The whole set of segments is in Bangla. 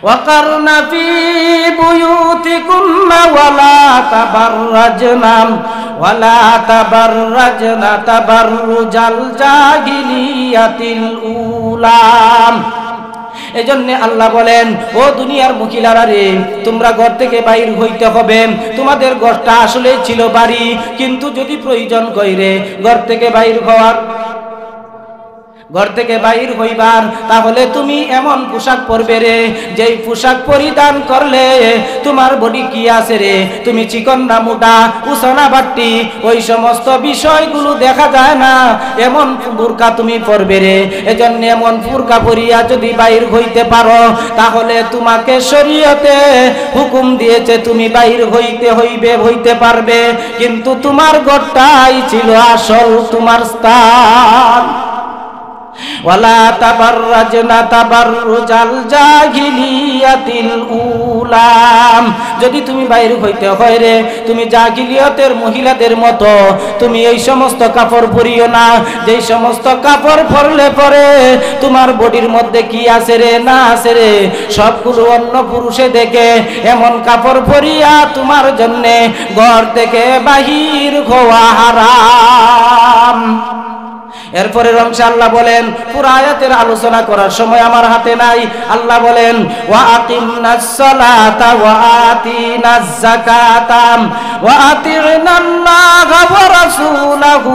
وقرن في بيوتكن ولا تبرجن تبرج الجاهلية الأولى। এজন্য আল্লাহ বলেন, ও দুনিয়ার মহিলারা রে, তোমরা ঘর থেকে বাইর হইতে হবে। তোমাদের ঘরটা আসলে ছিল বাড়ি, কিন্তু যদি প্রয়োজন কইরে ঘর থেকে বাইর হইবার, তাহলে তুমি এমন পোশাক পরবে রে, যেই পোশাক পরিধান করলে তোমার বডি কি আছে রে, তুমি চিকন না মোটা, উঁচা না বাট্টি, ওই সমস্ত বিষয়গুলো দেখা যায় না, এমন বুরকা তুমি পরবে রে। এজন্য এমন বুরকা পরিয়া যদি বাইর হইতে পারো, তাহলে তোমাকে শরীয়তে হুকুম দিয়েছে তুমি বাইর হইতে পারবে, কিন্তু তোমার ঘরটাই ছিল আসল তোমার স্থান। ওয়ালা তাবাররাজনা তাবাররুজাল জাহিলিয়াতিল উলা। যদি তুমি বাইরে হইতে হয় রে, তুমি জাহিলিয়াতের মহিলাদের মতো তুমি এই সমস্ত কাপড় পরিও না, যেই সমস্ত কাপড় পরলে পরে তোমার বডির মধ্যে কি আছে রে না আছে রে সবগুলো অন্য পুরুষে দেখে, এমন কাপড় পরিয়া তোমার জন্যে ঘর থেকে বাহির হওয়া হারাম। এরপরে রংসে আল্লাহ বলেন, পুরো আয়াতের আলোচনা করার সময় আমার হাতে নাই। আল্লাহ বলেন, ওয়া আকিমনাস সালাতা ওয়া আতিনাজ যাকাতা ওয়া আতি'নাল্লাহা ওয়া রাসূলাহু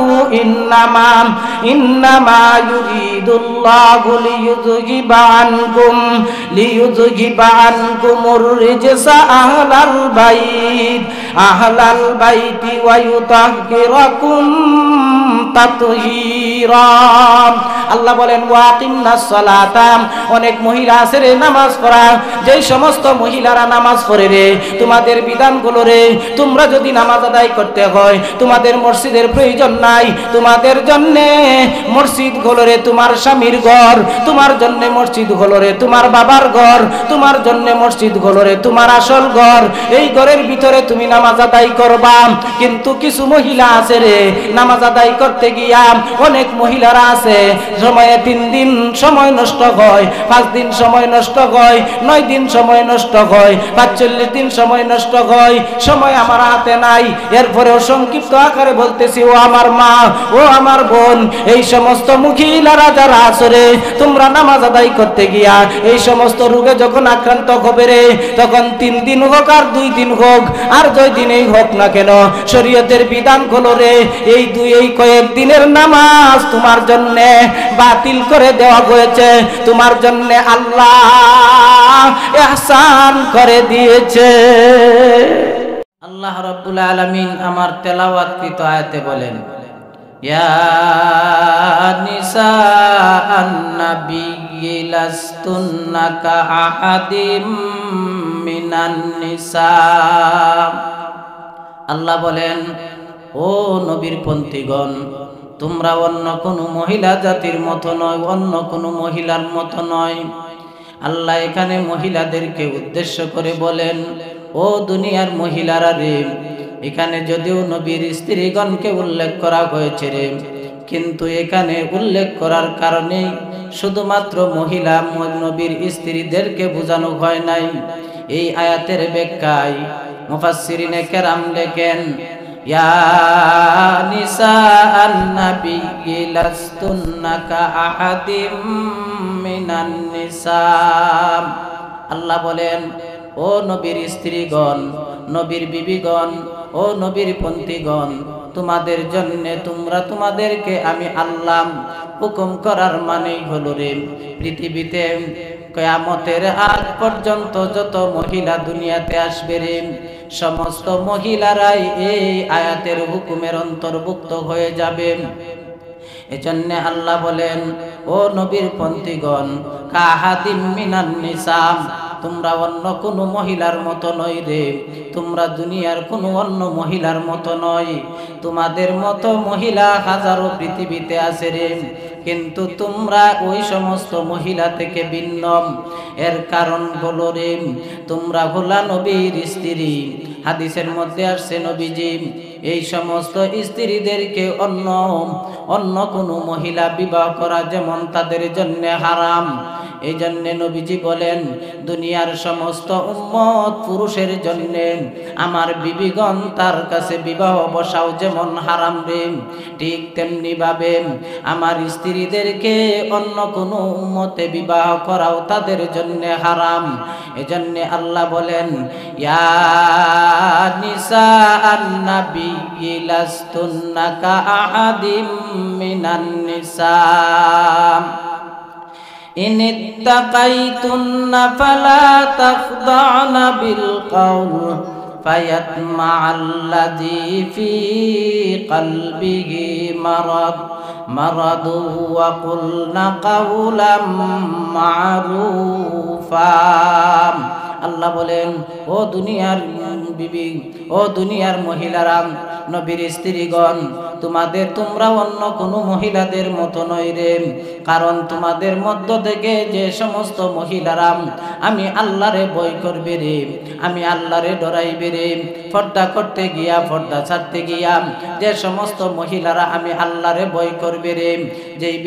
ইন্নামা ইউরিদুল্লাহু লিয়ুযহিবা আনকুমুর রিজসা আহলাল বাইতি ওয়া ইউতাহহিরাকুম তাতহীরা। আল্লাহ বলেন, ওয়াকিমনাস সালাতা, অনেক মহিলা আছে রে নামাজ পড়া, যেই সমস্ত মহিলারা নামাজ পড়ে রে, তোমাদের বিধানগুলো রে, তোমরা যদি নামাজ আদায় করতে হয় তোমাদের মসজিদের প্রয়োজন নাই, তোমাদের জন্য মসজিদ হলো রে তোমার স্বামীর ঘর, তোমার জন্য মসজিদ হলো রে তোমার বাবার ঘর, তোমার জন্য মসজিদ হলো রে তোমার আসল ঘর। এই ঘরের ভিতরে তুমি নামাজ আদায় করবা। কিন্তু কিছু মহিলা আছে রে, নামাজ আদায় করতে গিয়া অনেক মহিলারা আছে সময়ে 3 দিন সময় নষ্ট হয়, 5 দিন সময় নষ্ট হয়, 9 দিন সময় নষ্ট হয়, 45 দিন সময় নষ্ট হয়, সময় আমার হাতে নাই। এরপরেও সংক্ষিপ্ত আকারে বলতেছি, ও আমার মা, ও আমার বোন, এই সমস্ত মহিলারা যারা আছে রে, তোমরা নামাজ আদায় করতে গিয়া এই সমস্ত রোগে যখন আক্রান্ত হবে রে, তখন 3 দিন হোক আর 2 দিন হোক আর 2 দিনেই হোক না কেন, শরীয়তের বিধান হলো রে এই কয়েক দিনের নামাজ তোমার জন্য বাতিল করে দেওয়া হয়েছে, তোমার জন্য আল্লাহ ইহসান করে দিয়েছে। আল্লাহ রাব্বুল আলামিন আমার তেলাওয়াতকৃত আয়াতে বলেন, ইয়া নিসাআন নাবিয়্যি লাস্তুন্না কাআহাদিম মিনান নিসা। আল্লাহ বলেন, ও নবীর পন্থীগণ, তোমরা অন্য কোনো মহিলা জাতির মতো নয়, অন্য কোনো মহিলার মতো নয়। আল্লাহ এখানে মহিলাদেরকে উদ্দেশ্য করে বলেন, ও দুনিয়ার মহিলারা রে, এখানে যদিও নবীর স্ত্রীগণকে উল্লেখ করা হয়েছে রে, কিন্তু এখানে উল্লেখ করার কারণে শুধুমাত্র মহিলা নবীর স্ত্রীদেরকে বোঝানো হয় নাই। এই আয়াতের ব্যাখ্যায় মুফাসসিরিনে কেরাম লেখেন, ইয়া নিসাআন নাবিয়্যি লাস্তুন্না কাআহাদিম মিনান নিসা। আল্লাহ বলেন, ও নবীর স্ত্রীগণ, নবীর বিবিগণ, ও নবীর পন্থীগণ, তোমাদের জন্য তোমাদেরকে আমি আল্লাহ হুকুম করার মানেই হলো রে, পৃথিবীতে কিয়ামতের আগ পর্যন্ত যত মহিলা দুনিয়াতে আসবে রে, সমস্ত মহিলারাই এই আয়াতের হুকুমের অন্তর্ভুক্ত হয়ে যাবে। এজন্য আল্লাহ বলেন, ও নবীর পন্থীগণ, কাহাদিম মিনান নিসা, তোমরা অন্য কোনো মহিলার মতো নয় রে, তোমরা দুনিয়ার কোনো অন্য মহিলার মতো নয়। তোমাদের মতো মহিলা হাজারো পৃথিবীতে আছে রে, কিন্তু তোমরা ওই সমস্ত মহিলা থেকে ভিন্ন। এর কারণ হলো রে, তোমরা হলা নবীর স্ত্রী। হাদিসের মধ্যে আসছে, নবীজি এই সমস্ত স্ত্রীদেরকে অন্য কোনো মহিলা বিবাহ করা যেমন তাদের জন্য হারাম, এই জন্য নবীজি বলেন দুনিয়ার সমস্ত উম্মত পুরুষের জন্য আমার বিবিগণ তার কাছে বিবাহ বসাও যেমন হারাম রে, ঠিক তেমনি ভাবে আমার স্ত্রীদেরকে অন্য কোনো উম্মতে বিবাহ করাও তাদের জন্য হারাম। এজন্য আল্লাহ বলেন ইয়া নিসা আন-নাবিয়্যি লাস্তুন্না কাআহাদিম মিনান নিসা ইন ইত্তাকাইতুন্না ফালা তাখদা'না বিল কাউল ফায়াতমা'আল্লাযী ফী কলবিহি মারাদু ওয়া কুলনা কাওলাম মা'রুফা। আল্লাহ বলেন ও দুনিয়ার বিবি, ও দুনিয়ার মহিলারা, নবীর স্ত্রীগণ, তোমরা অন্য কোনো মহিলাদের মতো নয় রে, কারণ তোমাদের মধ্য থেকে যে সমস্ত মহিলারা আমি আল্লাহরে ভয় করবে রে, আমি আল্লাহরে ডরাইবে রে, পর্দা করতে গিয়া পর্দা ছাড়তে গিয়া যে সমস্ত মহিলারা আমি আল্লাহরে ভয় করবে রে, যেই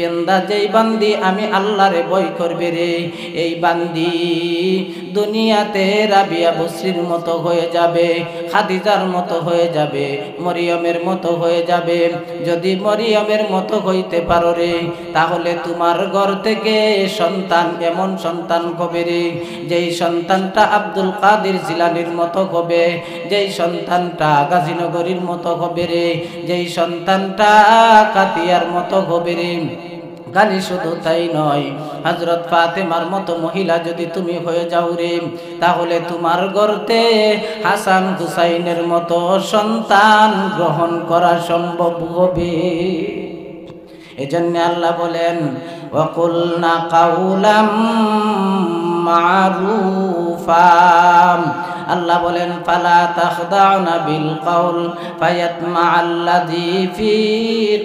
বান্দি আমি আল্লাহরে ভয় করবে রে, এই বান্দি দুনিয়াতে রাবিয়া বসরির মতো হয়ে যাবে, খাদিজার মতো হয়ে যাবে, মরিয়মের মতো হয়ে যাবে। যদি মরিয়মের মতো হইতে পারো রে, তাহলে তোমার ঘর থেকে সন্তান এমন সন্তান হবে রে, যেই সন্তানটা আব্দুল কাদের জিলানির মতো হবে, যেই সন্তানটা গাজীনগরীর মতো হবে রে, যেই সন্তানটা কাতিয়ার মতো হবে রে। গালি শুধু তাই নয়, হযরত ফাতেমার মতো মহিলা যদি তুমি হয়ে যাও রে, তাহলে তোমার গর্তে হাসান হুসাইনের মতো সন্তান গ্রহণ করা সম্ভব হবে। এজন্য আল্লাহ বলেন ওয়াকুলনা কাওলাম মা'রুফা। আল্লাহ বলেন ফালা তাখদা'না বিল কাউল ফায়াতমা'আল্লাযী ফী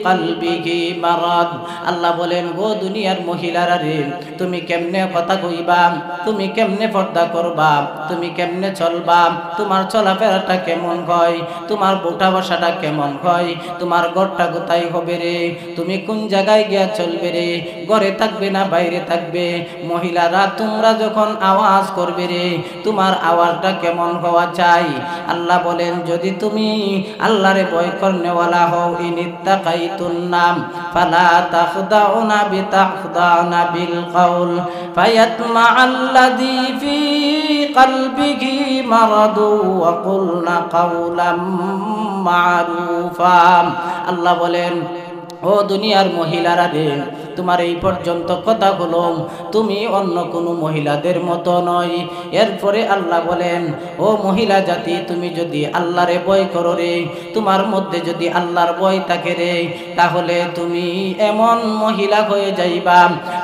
কলবিহি মারাদ। আল্লাহ বলেন গো দুনিয়ার মহিলারা রে, তুমি কেমনে কথা কইবা, তুমি কেমনে পর্দা করবা, তুমি কেমনে চলবা, তোমার চলাফেরাটা কেমন হয়, তোমার উঠা বসাটা কেমন হয়, তোমার ঘরটা কোথায় হবে রে, তুমি কোন জায়গায় গিয়া চলবে রে, ঘরে থাকবে না বাইরে থাকবে। মহিলারা তোমরা যখন আওয়াজ করবে রে, তোমার আওয়াজটা কেমন হওয়া চাই। আল্লাহ বলেন যদি তুমি আল্লাহরে ভয় করনেওয়ালা হও, ইনিত্তাকাইতুন্না ফালা তাখদাউনা বিতাখদানা বিল কাউল ফায়াতমা'আল্লাযী ফী কলবিহি মারাদু ওয়া কুলনা কাওলাম মা'রুফা। আল্লাহ বলেন ও দুনিয়ার মহিলারা রে, তোমার এই পর্যন্ত কথা হলো তুমি অন্য কোনো মহিলাদের মতো নয়। এরপরে আল্লাহ বলেন ও মহিলা জাতি, তুমি যদি আল্লাহরে ভয় করো রে, তোমার মধ্যে যদি আল্লাহর ভয় থাকে রে, তাহলে তুমি এমন মহিলা হয়ে যাইবা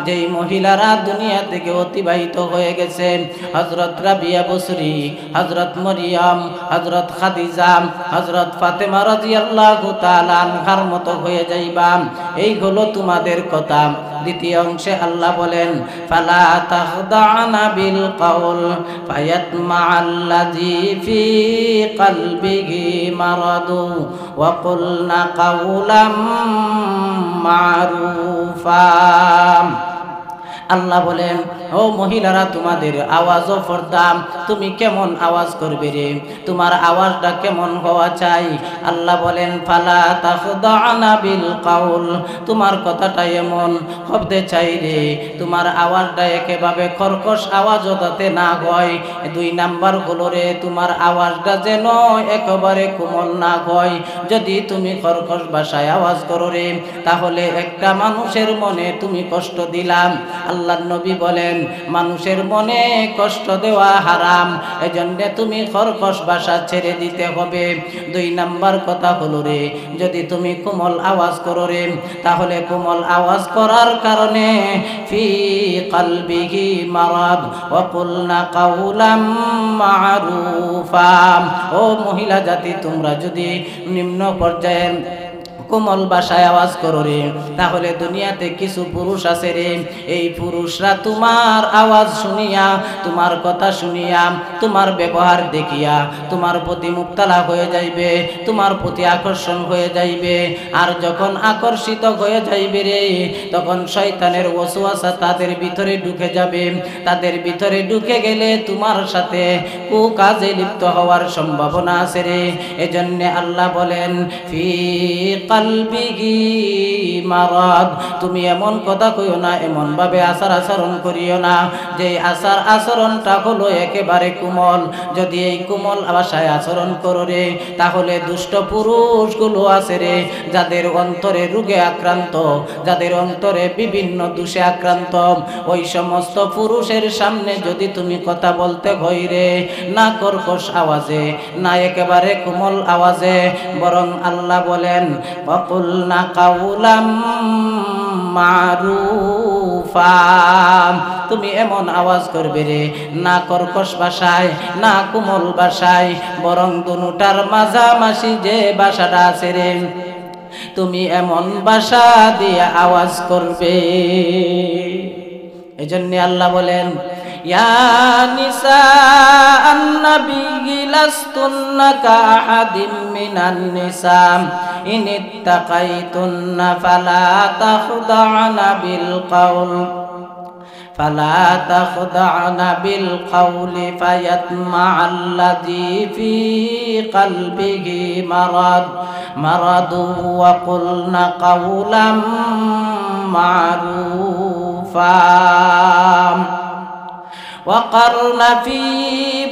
যেই মহিলারা দুনিয়া থেকে অতিবাহিত হয়ে গেছে। হযরত রাবিয়া বসরি, হযরত মরিয়ম, হযরত খাদিজা, হযরত ফাতেমা রাদিয়াল্লাহু তাআলা আনহার মতো হয়ে যাইবা। এই হলো তোমাদের কথা। দ্বিতীয় অংশে আল্লাহ বলেন ফালা তাখদা'না বিল কাউল ফায়াতমা'আল্লাযী ফী কলবিহি মারাদু ওয়া কুলনা কাওলাম মা'রুফা। আল্লাহ বলেন ও মহিলারা, তোমাদের আওয়াজও পর্দা, তুমি কেমন আওয়াজ করবে রে, তোমার আওয়াজটা কেমন হওয়া চাই। আল্লাহ বলেন ফালা তাখদা'না বিল কাউল, তোমার কথাটা এমন হতে চাই রে, তোমার আওয়াজটা একেবারে কর্কশ আওয়াজও যাতে না হয়। দুই নাম্বার হলো রে, তোমার আওয়াজটা যেন একেবারে কোমল না হয়। যদি তুমি কর্কশ ভাষায় আওয়াজ করো রে, তাহলে একটা মানুষের মনে তুমি কষ্ট দিলাম। আল্লাহর নবী বলেন মানুষের মনে কষ্ট দেওয়া হারাম, এজন্য তুমি কর্কশ ভাষা ছেড়ে দিতে হবে। দুই নাম্বার কথা হলো রে, যদি তুমি কোমল আওয়াজ করো রে, তাহলে কোমল আওয়াজ করার কারণে ফি কলবিহি মারাদ ওয়া কুলনা কাওলাম মা'রুফা। ও মহিলা জাতি, তোমরা যদি নিম্ন পর্যায়ে কোমল ভাষায় আওয়াজ করো রে, তাহলে দুনিয়াতে কিছু পুরুষ আছে রে, এই পুরুষরা তোমার আওয়াজ শুনিয়া, তোমার কথা শুনিয়া, তোমার ব্যবহার দেখিয়া তোমার প্রতি মুক্তালা হয়ে যাইবে, তোমার প্রতি আকর্ষণ হয়ে যাইবে। আর যখন আকর্ষিত হয়ে যাইবে রে, তখন শয়তানের ওয়াসওয়াসা তাদের ভিতরে ঢুকে যাবে। তাদের ভিতরে ঢুকে গেলে তোমার সাথে কুকাজে লিপ্ত হওয়ার সম্ভাবনা আছে রে। এজন্য আল্লাহ বলেন ফি কলবিহি মারাদ, তুমি এমন কথা কইও না, এমন ভাবে আচার আচরণ করিও না যে আচার আচরণটা হলো একেবারে কোমল। যদি এই কোমল ভাষায় আচরণ করো রে, তাহলে দুষ্ট পুরুষগুলো আছে রে, যাদের অন্তরে রোগে আক্রান্ত, যাদের অন্তরে বিভিন্ন দোষে আক্রান্ত, ওই সমস্ত পুরুষের সামনে যদি তুমি কথা বলতে হয় রে, না কর্কশ আওয়াজে, না একেবারে কোমল আওয়াজে, বরং আল্লাহ বলেন ওয়াকুলনা কাউলাম মারুফা, তুমি এমন আওয়াজ করবে রে, না কর্কশ ভাষায়, না কোমল ভাষায়, বরং দুটার মাঝামাঝি যে ভাষাটা আছে রে, তুমি এমন ভাষা দিয়ে আওয়াজ করবে। এজন্য আল্লাহ বলেন ইয়া নিসা আন-নবী লাস্তুন্না কাআহাদিম মিনান নিসা ইনিত্তাকাইতুন্না ফালা তাখদা'না বিল কওল فلا تخضعن بالقول فيطمع الذي في قلبه مرض وقلن قولا معروفا وقرن في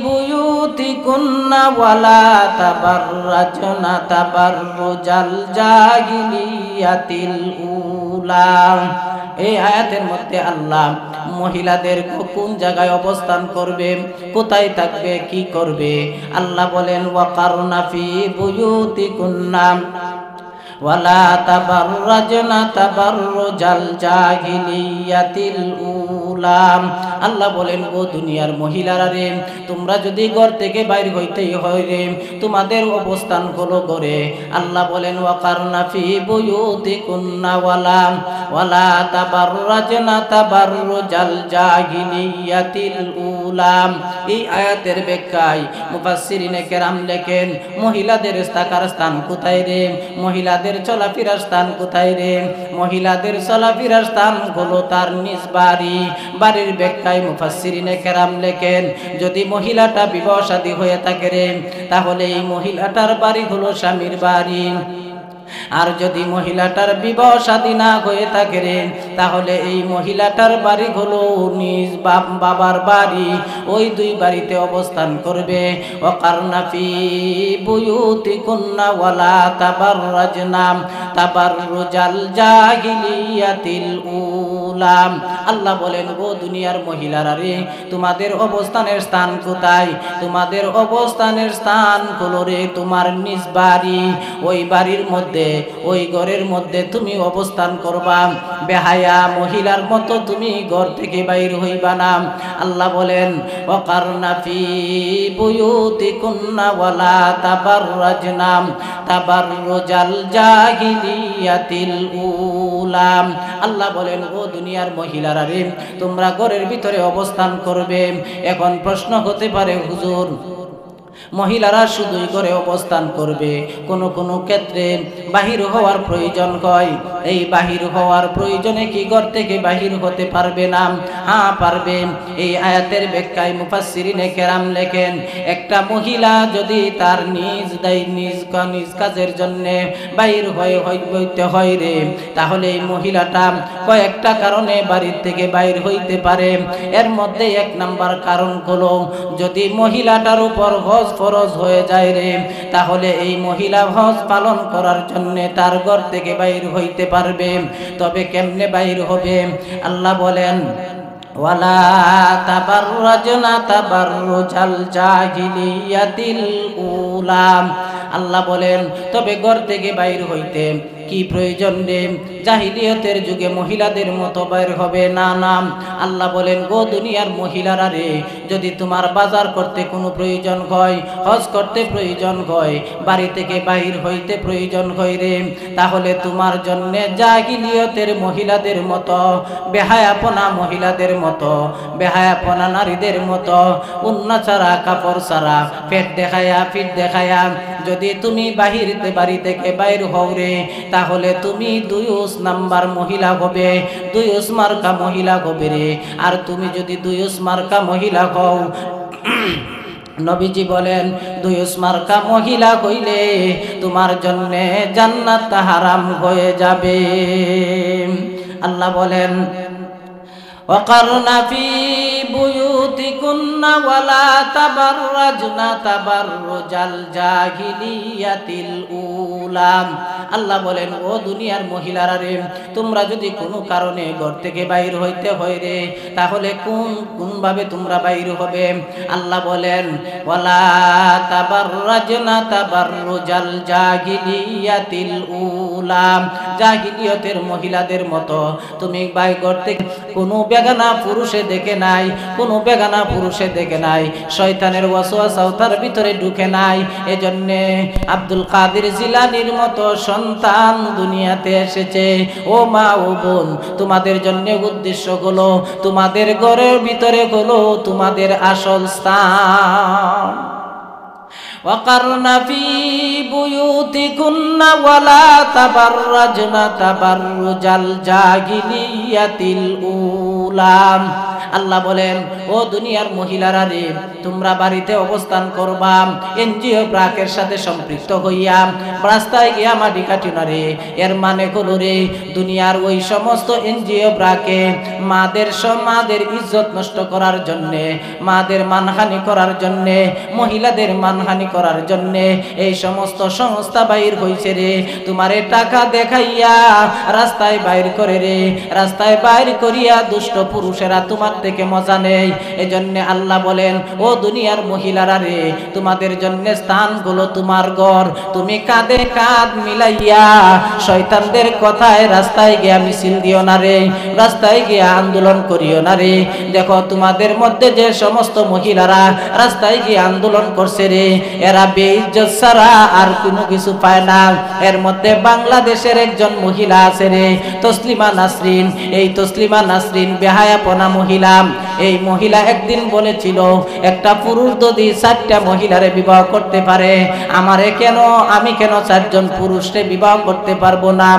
بيوتكن ولا تبرجن تبرج الجاهلية الأولى। এই আয়াতের মধ্যে আল্লাহ মহিলাদের কোন জায়গায় অবস্থান করবে, কোথায় থাকবে, কি করবে, আল্লাহ বলেন ওয়াকারনা ফি বুয়ুতিকুন্না ওয়ালা তাবাররাজনা তাবাররুজাল জাহিলিয়াতিল উলা। আল্লাহ বলেন ও দুনিয়ার মহিলারা রে, তোমরা যদি ঘর থেকে বাইর হইতেই হয় রে, তোমাদের অবস্থান হলো ঘরে। আল্লাহ বলেন ওয়াকারনা ফি বুয়ুতিকুন্না ওয়ালা তাবাররাজনা তাবাররুজাল জাহিলিয়াতিল উলা। এই আয়াতের ব্যাখ্যায় মুফাসসিরিনে কেরাম লেখেন মহিলাদের থাকার স্থান কোথায় রে, মহিলাদের চলাফেরার স্থান কোথায় রে, মহিলাদের চলাফেরার স্থান হলো তার নিজ বাড়ি। বাড়ির ব্যাখ্যায় মুফাসসিরিনে কেরাম লেখেন যদি মহিলাটা বিবাহ শাদী হয়ে থাকে রে, তাহলে এই মহিলাটার বাড়ি হলো স্বামীর বাড়ি। আর যদি মহিলাটার বিবাহ শাদী না হয়ে থাকে রে, তাহলে এই মহিলাটার বাড়ি হলো নিজ বাবার বাড়ি। ওই দুই বাড়িতে অবস্থান করবে। ওয়াকারনা ফি বুয়ুতিকুন্না ওয়ালা তাবাররাজনা তাবাররুজাল জাহিলিয়াতিল উলা। আল্লাহ বলেন ও দুনিয়ার মহিলারা রে, তোমাদের অবস্থানের স্থান কোথায়? তোমাদের অবস্থানের স্থান হলো রে তোমার নিজ বাড়ি। ওই বাড়ির মধ্যে, ওই ঘরের মধ্যে তুমি অবস্থান করবা। বেহায়া মহিলার মতো তুমি ঘর থেকে বাইর হইবা না। আল্লাহ বলেন ওয়াকারনা ফি বুয়ুতিকুন্না ওয়ালা তাবাররাজনা তাবাররুজাল জাহিলিয়াতিল উলা। আল্লাহ বলেন ও দুনিয়ার মহিলারা রে, তোমরা ঘরের ভিতরে অবস্থান করবে। এখন প্রশ্ন হতে পারে হুজুর, মহিলারা শুধুই ঘরে অবস্থান করবে, কোনো কোনো ক্ষেত্রে বাহির হওয়ার প্রয়োজন হয়। এই বাহির হওয়ার প্রয়োজনে কি ঘর থেকে বাহির হতে পারবে না? হ্যাঁ পারবে। এই আয়াতের ব্যাখ্যায় মুফাসসিরিনে কেরাম লেখেন একটা মহিলা যদি তার নিজ কাজের জন্য বাহির হইতে হয় রে, তাহলে এই মহিলাটা কয়েকটা কারণে বাড়ির থেকে বাইর হইতে পারে। এর মধ্যে এক নাম্বার কারণ হলো যদি মহিলাটার উপর হজ ফরজ হয়ে যায় রে, তাহলে এই মহিলা হজ পালন করার জন্য তার ঘর থেকে বাইর হইতে পারবে। তবে কেমনে বাইর হবে? আল্লাহ বলেন ওয়ালা তাবাররাজনা তাবাররুজাল জাহিলিয়াতিল উলা। আল্লাহ বলেন তবে ঘর থেকে বাইর হইতে কি প্রয়োজন রে? জাহিলিয়তের যুগে মহিলাদের মতো বের হবে না। না, আল্লাহ বলেন গো দুনিয়ার মহিলারা রে, যদি তোমার বাজার করতে কোনো প্রয়োজন হয়, হজ করতে প্রয়োজন হয়, বাড়ি থেকে বাহির হইতে প্রয়োজন হয় রে, তাহলে তোমার জন্য জাহিলিয়তের মহিলাদের মতো, বেহায়াপনা মহিলাদের মতো, বেহায়াপনা নারীদের মতো, উন্না ছাড়া কাপড় ছাড়া পেট দেখায়া পিঠ দেখায়া যদি তুমি বাড়ি থেকে বাইর হও রে, তাহলে তুমি 2 নাম্বার মহিলা হবে, 2 মার্কা মহিলা হবে রে। আর তুমি যদি 2 মার্কা মহিলা হও, নবীজি বলেন 2 মার্কা মহিলা হইলে তোমার জন্য জান্নাত হারাম হয়ে যাবে। আল্লাহ বলেন ওয়াকারনা ফি বুয়ুতিকুন্না ওয়ালা তাবাররাজনা তাবাররুজাল জাহিলিয়াতিল উলা। আল্লাহ বলেন ও দুনিয়ার মহিলারা রে, তোমরা যদি কোনো কারণে ঘর থেকে বাইর হইতে হয় রে, তাহলে কোন ভাবে তোমরা বাইর হবে? আল্লাহ বলেন ওয়ালা তাবাররাজনা তাবাররুজাল জাহিলিয়াতিল উলা, জাহিলিয়তের মহিলাদের মতো তুমি বাইর করতে কোনো বেগানা পুরুষে দেখে নাই, কোনো বেগানা পুরুষে দেখে নাই, শয়তানের ওয়াসওয়াসাও তার ভিতরে ঢুকে নাই। এজন্য আব্দুল কাদের জিলানীর মতো সন্তান দুনিয়াতে এসেছে। ও মা ও বোন, তোমাদের জন্য উদ্দেশ্য হলো তোমাদের ঘরের ভিতরে হলো তোমাদের আসল স্থান। ওয়াকারনা ফি বুয়ুতিকুন্না ওয়ালা তাবাররাজনা তাবাররুজাল জাহিলিয়াতিল উলা। আল্লাহ বলেন ও দুনিয়ার মহিলারা রে, তোমরা বাড়িতে অবস্থান করবা, এনজিও ব্রাকের সাথে সম্পৃক্ত হইয়া রাস্তায় গিয়া মাটি কাটিও না রে। এর মানে হলো রে, দুনিয়ার ওই সমস্ত এনজিও ব্রাকে মাদের ইজ্জত নষ্ট করার জন্যে, মাদের মানহানি করার জন্যে, মহিলাদের মানহানি করার জন্যে এই সমস্ত সংস্থা বাইর হইছে রে। তোমারে টাকা দেখাইয়া রাস্তায় বাইর করে রে, রাস্তায় বাইর করিয়া দুষ্ট পুরুষেরা তোমার থেকে মজা নেই। এজন্য আল্লাহ বলেন ও দুনিয়ার মহিলারা রে, তোমাদের জন্য স্থানগুলো তোমার ঘর। তুমি কাঁধে কাঁধ মিলাইয়া শয়তানদের কথায় রাস্তায় গিয়া মিছিল দিও না রে, রাস্তায় গিয়া আন্দোলন করিও না রে। দেখো তোমাদের মধ্যে যে সমস্ত মহিলারা রাস্তায় গিয়ে আন্দোলন করছে রে, এরা বেইজ্জত ছাড়া আর কোনো কিছু পায় না। এর মধ্যে বাংলাদেশের একজন মহিলা আছে রে, তসলিমা নাসরিন। এই তসলিমা নাসরিন বেহায়াপনা মহিলা। এই মহিলা একদিন বলেছিল, একটা পুরুষ যদি 4টা মহিলারে বিবাহ করতে পারে, আমি কেন 4 জন পুরুষকে বিবাহ করতে পারবো না?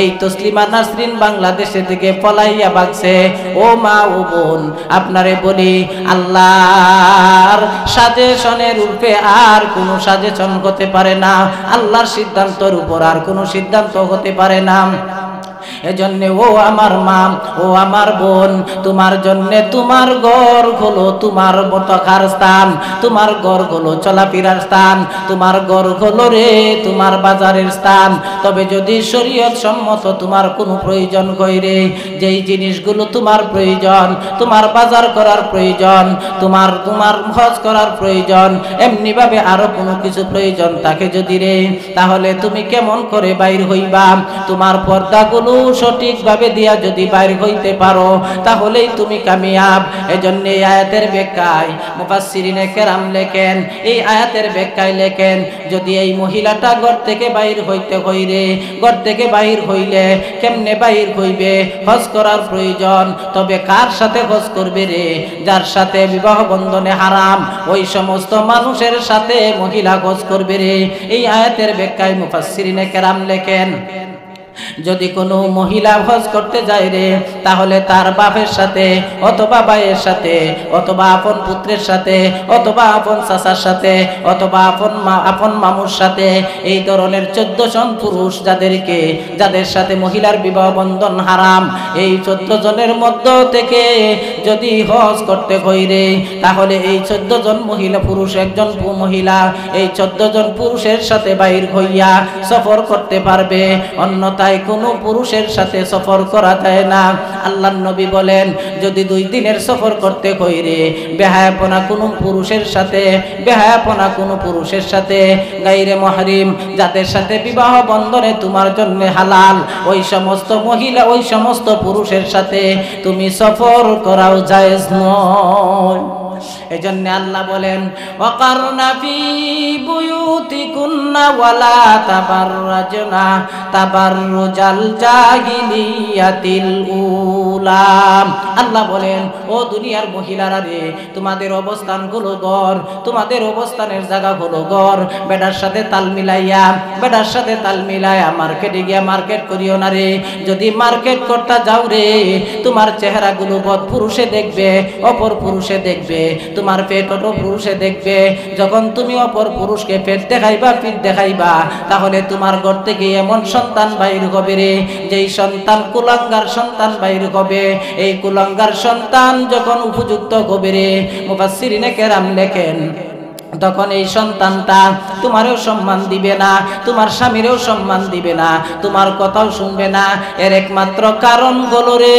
এই তসলিমা নাসরিন বাংলাদেশে থেকে পলাইয়া ভাগছে। ও মা ও বোন, আপনারে বলি, আল্লাহর সাজেশনের উপরে আর কোনো সাজেশন হতে পারে না, আল্লাহর সিদ্ধান্তের উপর আর কোনো সিদ্ধান্ত হতে পারে না। এজন্য ও আমার মা, ও আমার বোন, তোমার জন্য তোমার ঘর হলো তোমার থাকার স্থান, তোমার ঘর হলো চলাফেরার স্থান, তোমার ঘর হলো রে তোমার বাজারের স্থান। তবে যদি শরীয়ত সম্মত তোমার কোনো প্রয়োজন হয় রে, যেই জিনিসগুলো তোমার প্রয়োজন, তোমার বাজার করার প্রয়োজন, তোমার হজ করার প্রয়োজন, এমনি ভাবে আরো কোনো কিছু প্রয়োজন থাকে যদি রে, তাহলে তুমি কেমন করে বাইর হইবা? তোমার পর্দাগুলো সঠিকভাবে দিয়া যদি বাইর হইতে পারো, তাহলেই তুমি কামিয়াব। এজন্য এই আয়াতের ব্যাখ্যায় মুফাসসিরিনে কেরাম লেখেন, এই আয়াতের ব্যাখ্যায় লেখেন, যদি এই মহিলাটা ঘর থেকে বাইর হইতে হইরে, ঘর থেকে বাইর হইলে কেমনে বাইর হইবে? হজ করার প্রয়োজন, তবে কার সাথে হজ করবে রে? যার সাথে বিবাহ বন্ধনে হারাম, ওই সমস্ত মানুষের সাথে মহিলা হজ করবে রে। এই আয়াতের ব্যাখ্যায় মুফাসসিরিনে কেরাম লেখেন, যদি কোনো মহিলা হজ করতে যায় রে, তাহলে তার বাপের সাথে অথবা ভাইয়ের সাথে অথবা আপন পুত্রের সাথে অথবা আপন চাচার সাথে অথবা আপন মামুর সাথে, এই ধরনের 14 জন পুরুষ যাদের সাথে মহিলার বিবাহ বন্ধন হারাম, এই 14 জনের মধ্য থেকে যদি হজ করতে হয় রে, তাহলে এই 14 জন মহিলা পুরুষ, একজন মহিলা এই 14 জন পুরুষের সাথে বাইর হইয়া সফর করতে পারবে। অন্যথায় তাই কোনো পুরুষের সাথে সফর করা যায় না। আল্লাহর নবী বলেন, যদি 2 দিনের সফর করতে কইরে বেহায়াপনা কোনো পুরুষের সাথে, বেহায়াপনা কোনো পুরুষের সাথে, গায়রে মুহরিম যাদের সাথে বিবাহ বন্ধনে তোমার জন্য হালাল, ওই সমস্ত মহিলা, ওই সমস্ত পুরুষের সাথে তুমি সফর করাও জায়েজ নয়। এজন্য আল্লাহ বলেন, ওয়াকারনা ফি বুয়ুতিকুন্না ওয়ালা তাবাররাজনা তাবাররুজাল জাহিলিয়াতিল উলা। আল্লাহ বলেন, ও দুনিয়ার মহিলারা রে, তোমাদের অবস্থানগুলো গড়, তোমাদের অবস্থানের জায়গাগুলো গড়। বেটার সাথে তাল মিলাইয়া, বেটার সাথে তাল মিলাইয়া মার্কেটে গিয়া মার্কেট করিও না রে। যদি মার্কেট করতে যাও রে, তোমার চেহারাগুলো বদ পুরুষে দেখবে, অপর পুরুষে দেখবে, তোমার পেট অপর পুরুষে দেখবে। যখন তুমি অপর পুরুষকে পেট দেখাইবা, পিঠ দেখাইবা, তাহলে তোমার ঘর থেকে এমন সন্তান বাইর হবে রে, যেই সন্তান কুলাঙ্গার সন্তান বাইর হবে। এই কুলাঙ্গার সন্তান যখন উপযুক্ত হবে রে, মুফাসসিরিনে কেরাম লেখেন, তখন এই সন্তানটা তোমারও সম্মান দিবে না, তোমার স্বামীরও সম্মান দিবে না, তোমার কথাও শুনবে না। এর একমাত্র কারণ হলো রে,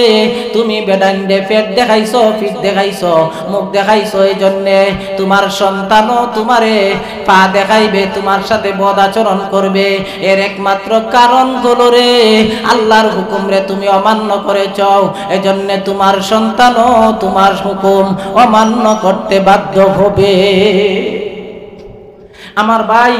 তুমি বেডাঙ্গে পেট দেখাইছো, পিঠ দেখাইছো, মুখ দেখাইছো। এই জন্যে তোমার সন্তানও তোমারে পা দেখাইবে, তোমার সাথে বদ আচরণ করবে। এর একমাত্র কারণ হলো রে, আল্লাহর হুকুম রে তুমি অমান্য করেছ। এজন্য তোমার সন্তানও তোমার হুকুম অমান্য করতে বাধ্য হবে। আমার ভাই,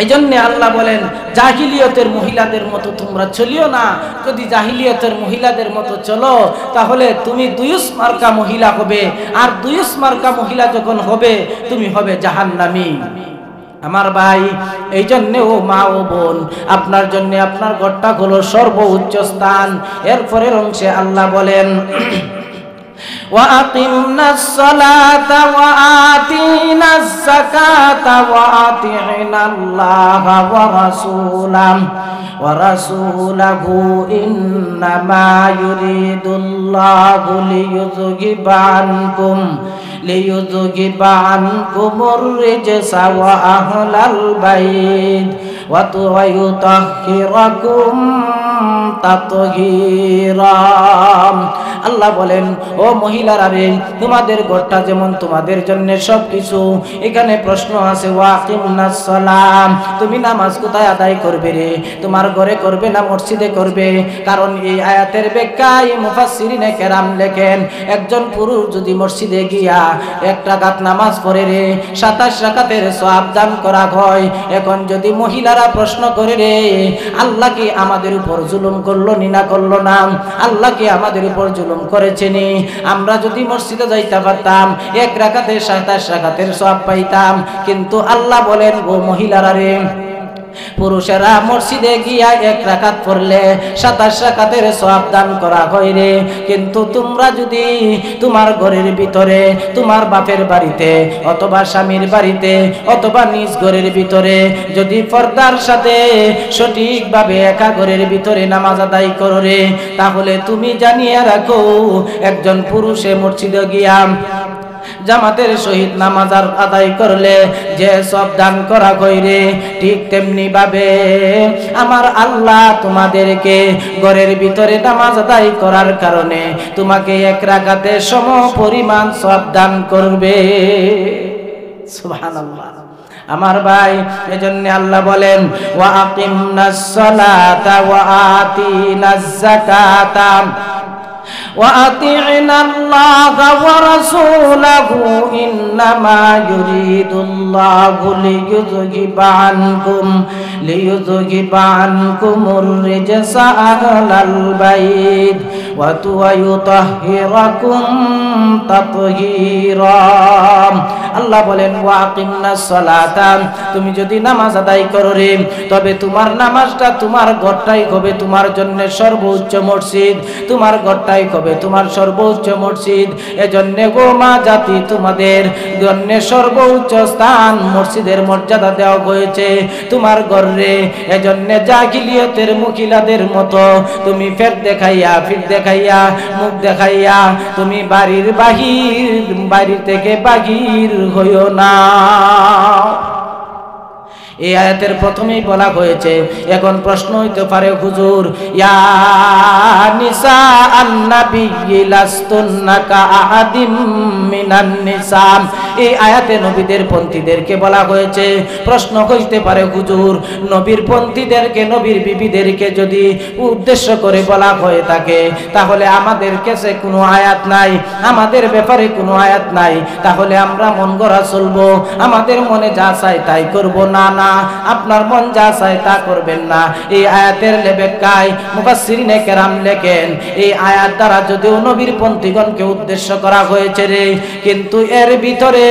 এজন্য আল্লাহ বলেন, জাহিলিয়তের মহিলাদের মতো তোমরা চলিও না। যদি জাহিলিয়তের মহিলাদের মতো চলো, তাহলে তুমি দুয়ুস মার্কা মহিলা হবে। আর দুয়ুস মার্কা মহিলা যখন হবে, তুমি হবে জাহান্নামী। আমার ভাই, এই জন্য ও মা ও বোন, আপনার জন্য আপনার ঘরটা হলো সর্বোচ্চ স্থান। এরপরের অংশে আল্লাহ বলেন, وأقمنا الصلاة وآتينا الزكاة وأطعنا الله ورسوله إنما يريد الله ليذهب عنكم الرجس وأهل البيت ويطهركم তাতহীরা। আল্লাহ বলেন, ও মহিলারা রে, তোমাদের ঘরটা যেমন তোমাদের জন্য সবকিছু। এখানে প্রশ্ন আছে, ওয়াকিমনাস সালাম, তুমি নামাজ কোথায় আদায় করবে রে? তোমার ঘরে করবে না মসজিদে করবে? কারণ এই আয়াতের ব্যাখ্যায় মুফাসসিরিনে কেরাম লেখেন, একজন পুরুষ যদি মসজিদে গিয়া 1 রাকাত নামাজ পড়ে রে, 27 রাকাতের সওয়াব দান করা হয়। এখন যদি মহিলারা প্রশ্ন করে রে, আল্লাহ কি আমাদের উপর জুলুম করলো নি না করলো না? আল্লাহ কি আমাদের উপর জুলুম করেছে নি? আমরা যদি মসজিদে যাইতে পারতাম, 1 রাকাতে 27 রাকাতের সওয়াব পাইতাম। কিন্তু আল্লাহ বলেন, ও মহিলারা রে, পুরুষেরা মসজিদে গিয়া 1 রাকাত পড়লে 27 রাকাতের সওয়াব দান করা হয় রে। কিন্তু তোমরা যদি তোমার ঘরের ভিতরে, তোমার বাপের বাড়িতে অথবা স্বামীর বাড়িতে অথবা নিজ ঘরের ভিতরে যদি পর্দার সাথে সঠিকভাবে একা ঘরের ভিতরে নামাজ আদায় করো রে, তাহলে তুমি জানিয়ে রাখো, একজন পুরুষে মসজিদে গিয়া জামাতের সহিত নামাজ আদায় করলে যে সব দান করা কইরে, ঠিক তেমনি ভাবে আমার আল্লাহ তোমাদেরকে ঘরের ভিতরে নামাজ আদায় করার কারণে তোমাকে 1 রাকাতে সম পরিমাণ সব দান করবে। সুবহানাল্লাহ। আমার ভাই, এজন্য আল্লাহ বলেন, ওয়া আকিমনাস সালাতা ওয়া আতিনাজ যাকাতা وأطيعنا الله ورسوله إنما يريد الله ليذهب عنكم الرجس أهل البيت ويطهركم تطهيرا। আল্লাহ বলেন, ওয়া আকিমনাস সালাতা, তুমি যদি নামাজ আদায় করো রে, তবে তোমার নামাজটা, তোমার ঘরটাই হবে তোমার জন্য সর্বোচ্চ মসজিদ, তোমার ঘরটাই হবে তোমার সর্বোচ্চ মসজিদ। এজন্য গো মা জাতি, তোমাদের জন্য সর্বোচ্চ স্থান মসজিদের মর্যাদা দেওয়া হয়েছে তোমার ঘরে। এজন্য জাহিলিয়তের মহিলাদের মতো তুমি পেট দেখাইয়া, পিঠ দেখাইয়া, মুখ দেখাইয়া তুমি বাড়ি থেকে বাহির হইও না। এই আয়াতের প্রথমেই বলা হয়েছে। এখন প্রশ্ন হইতে পারে, হুজুর, ইয়া নিসা আন-নাবিয়্যি লাস্তুন্না কাআহাদিম মিনান নিসা, এই আয়াতে নবীদের পন্থীদেরকে বলা হয়েছে। প্রশ্ন হইতে পারে, হুজুর, নবীর পন্থীদেরকে, নবীর বিবিদেরকে যদি উদ্দেশ্য করে বলা হয়ে থাকে, তাহলে আমাদের কাছে কোনো আয়াত নাই, আমাদের ব্যাপারে কোনো আয়াত নাই, তাহলে আমরা মন গড়া চলবো, আমাদের মনে যা চায় তাই করব? না না, আপনার মন যা চায় তা করবেন না। এই আয়াতের ব্যাখ্যায় মুফাসসিরিনে কেরাম লেখেন, এই আয়াত দ্বারা যদিও নবীর পন্থীগণকে উদ্দেশ্য করা হয়েছে রে, কিন্তু এর ভিতরে